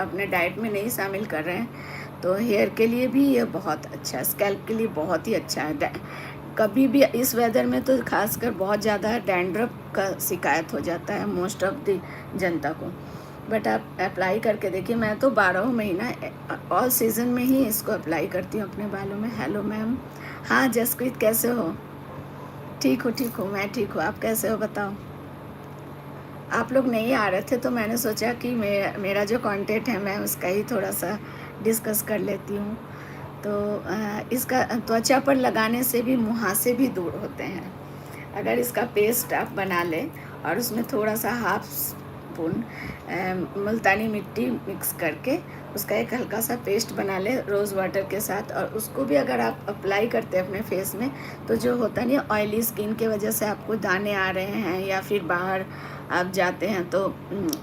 अपने डाइट में नहीं शामिल कर रहे हैं तो हेयर के लिए भी ये बहुत अच्छा है, स्कैल्प के लिए बहुत ही अच्छा है। कभी भी इस वेदर में तो खासकर बहुत ज़्यादा डैंड्रफ का शिकायत हो जाता है मोस्ट ऑफ द जनता को। बट आप अप्लाई करके देखिए, मैं तो 12 महीना ऑल सीज़न में ही इसको अप्लाई करती हूँ अपने बालों में। Hello ma'am. हाँ जसप्रीत, कैसे हो? ठीक हूँ, मैं ठीक हूँ। आप कैसे हो बताओ? आप लोग नहीं आ रहे थे तो मैंने सोचा कि मेरा जो कंटेंट है मैं उसका ही थोड़ा सा डिस्कस कर लेती हूँ। तो इसका त्वचा पर लगाने से भी मुहासे भी दूर होते हैं। अगर इसका पेस्ट आप बना लें और उसमें थोड़ा सा हाफ स्पून मुल्तानी मिट्टी मिक्स करके उसका एक हल्का सा पेस्ट बना लें रोज़ वाटर के साथ, और उसको भी अगर आप अप्लाई करते हैं अपने फेस में तो जो होता नहीं ऑयली स्किन के वजह से आपको दाने आ रहे हैं या फिर बाहर आप जाते हैं तो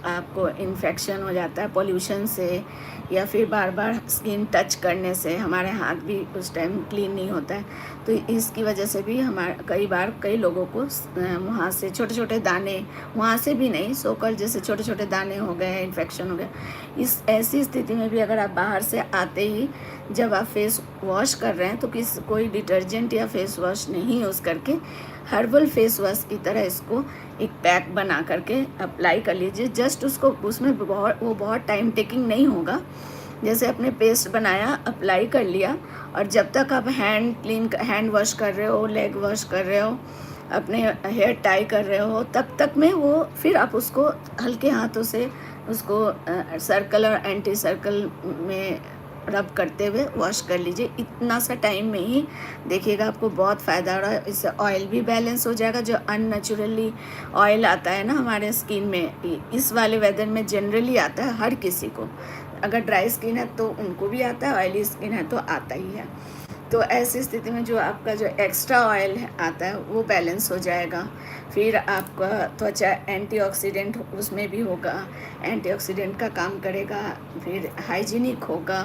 आपको इन्फेक्शन हो जाता है पोल्यूशन से, या फिर बार बार स्किन टच करने से हमारे हाथ भी उस टाइम क्लीन नहीं होता है, तो इसकी वजह से भी कई लोगों को वहाँ से छोटे छोटे दाने, वहाँ से भी नहीं, सोकल जैसे छोटे छोटे दाने हो गए, इन्फेक्शन हो गया। इस ऐसी स्थिति में भी अगर आप बाहर से आते ही जब आप फेस वॉश कर रहे हैं तो कोई डिटर्जेंट या फेस वॉश नहीं यूज़ करके हर्बल फेस वॉश की तरह इसको एक पैक बना करके अप्लाई कर लीजिए। जस्ट उसको उसमें बहुत टाइम टेकिंग नहीं होगा। जैसे आपने पेस्ट बनाया, अप्लाई कर लिया, और जब तक आप हैंड वॉश कर रहे हो, लेग वॉश कर रहे हो, अपने हेयर टाई कर रहे हो, तब तक में वो फिर आप उसको हल्के हाथों से उसको सर्कल और एंटी सर्कल में रब करते हुए वॉश कर लीजिए। इतना सा टाइम में ही देखिएगा आपको बहुत फ़ायदा हो रहा है। इससे ऑयल भी बैलेंस हो जाएगा। जो अननेचुरली ऑयल आता है ना हमारे स्किन में, इस वाले वेदर में जनरली आता है हर किसी को। अगर ड्राई स्किन है तो उनको भी आता है, ऑयली स्किन है तो आता ही है। तो ऐसी स्थिति में जो आपका जो एक्स्ट्रा ऑयल आता है वो बैलेंस हो जाएगा। फिर आपका त्वचा एंटीऑक्सीडेंट उसमें भी होगा, एंटीऑक्सीडेंट का काम करेगा, फिर हाइजीनिक होगा।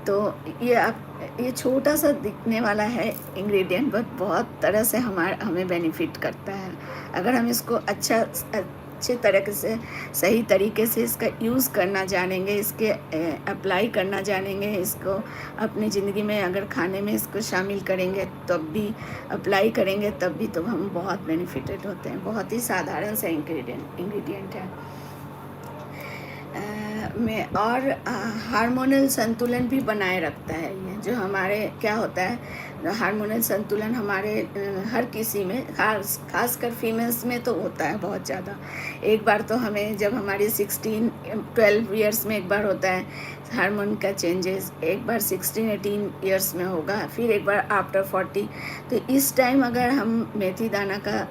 तो ये छोटा सा दिखने वाला है इंग्रेडिएंट, बट बहुत तरह से हमें बेनिफिट करता है अगर हम इसको अच्छे तरीके से सही तरीके से इसका यूज़ करना जानेंगे, इसके अप्लाई करना जानेंगे, इसको अपनी ज़िंदगी में अगर खाने में इसको शामिल करेंगे तब भी, अप्लाई करेंगे तब भी, तो हम बहुत बेनिफिटेड होते हैं। बहुत ही साधारण सा इंग्रेडिएंट है में, और हार्मोनल संतुलन भी बनाए रखता है। ये जो हमारे क्या होता है, हार्मोनल संतुलन हमारे हर किसी में, खासकर फीमेल्स में तो होता है बहुत ज़्यादा। एक बार तो हमें जब हमारी 12 ईयर्स में एक बार होता है हार्मोन का चेंजेस, एक बार 18 ईयर्स में होगा, फिर एक बार आफ्टर 40। तो इस टाइम अगर हम मेथी दाना का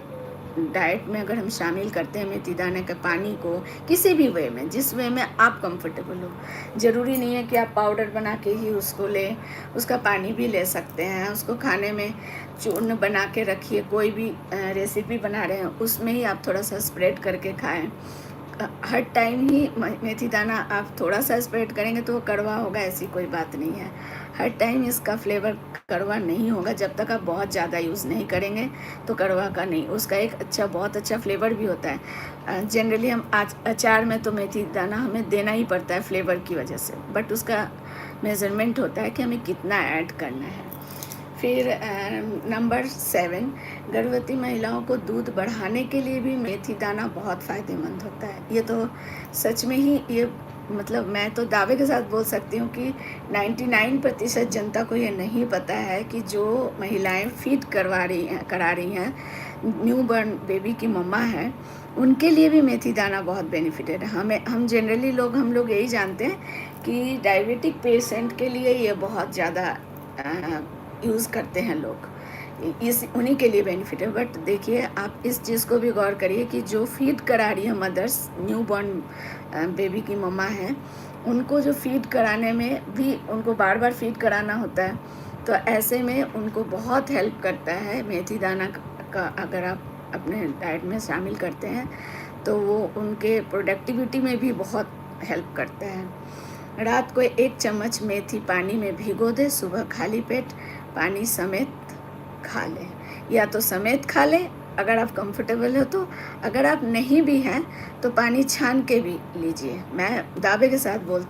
डाइट में अगर हम शामिल करते हैं मेथी दाने के पानी को, किसी भी वे में, जिस वे में आप कंफर्टेबल हो, ज़रूरी नहीं है कि आप पाउडर बना के ही उसको लें, उसका पानी भी ले सकते हैं। उसको खाने में चूर्ण बना के रखिए, कोई भी रेसिपी बना रहे हैं उसमें ही आप थोड़ा सा स्प्रेड करके खाएं। हर टाइम ही मेथी दाना आप थोड़ा सा स्प्रेड करेंगे तो वो कड़वा होगा, ऐसी कोई बात नहीं है। हर टाइम इसका फ्लेवर कड़वा नहीं होगा, जब तक आप बहुत ज़्यादा यूज़ नहीं करेंगे तो कड़वा का नहीं, उसका एक बहुत अच्छा फ्लेवर भी होता है। जनरली हम अचार में तो मेथी दाना हमें देना ही पड़ता है फ्लेवर की वजह से, बट उसका मेज़रमेंट होता है कि हमें कितना ऐड करना है। फिर नंबर 7, गर्भवती महिलाओं को दूध बढ़ाने के लिए भी मेथी दाना बहुत फ़ायदेमंद होता है। ये तो सच में ही, ये मतलब मैं तो दावे के साथ बोल सकती हूँ कि 99% जनता को ये नहीं पता है कि जो महिलाएं फीड करा रही हैं, न्यू बॉर्न बेबी की मम्मा हैं, उनके लिए भी मेथी दाना बहुत बेनिफिटेड है। हम जनरली हम लोग यही जानते हैं कि डायबिटिक पेशेंट के लिए ये बहुत ज़्यादा यूज़ करते हैं लोग, उन्हीं के लिए बेनिफिट है। बट देखिए आप इस चीज़ को भी गौर करिए कि जो फीड करा रही है मदर्स, न्यू बॉर्न बेबी की मम्मा हैं, उनको जो फीड कराने में भी उनको बार बार फीड कराना होता है, तो ऐसे में उनको बहुत हेल्प करता है मेथी दाना का। अगर आप अपने डाइट में शामिल करते हैं तो वो उनके प्रोडक्टिविटी में भी बहुत हेल्प करता है। रात को 1 चम्मच मेथी पानी में भिगो दे, सुबह खाली पेट पानी समेत खा लें, या तो समेत खा लें अगर आप कंफर्टेबल हो तो, अगर आप नहीं भी हैं तो पानी छान के भी लीजिए। मैं दावे के साथ बोलती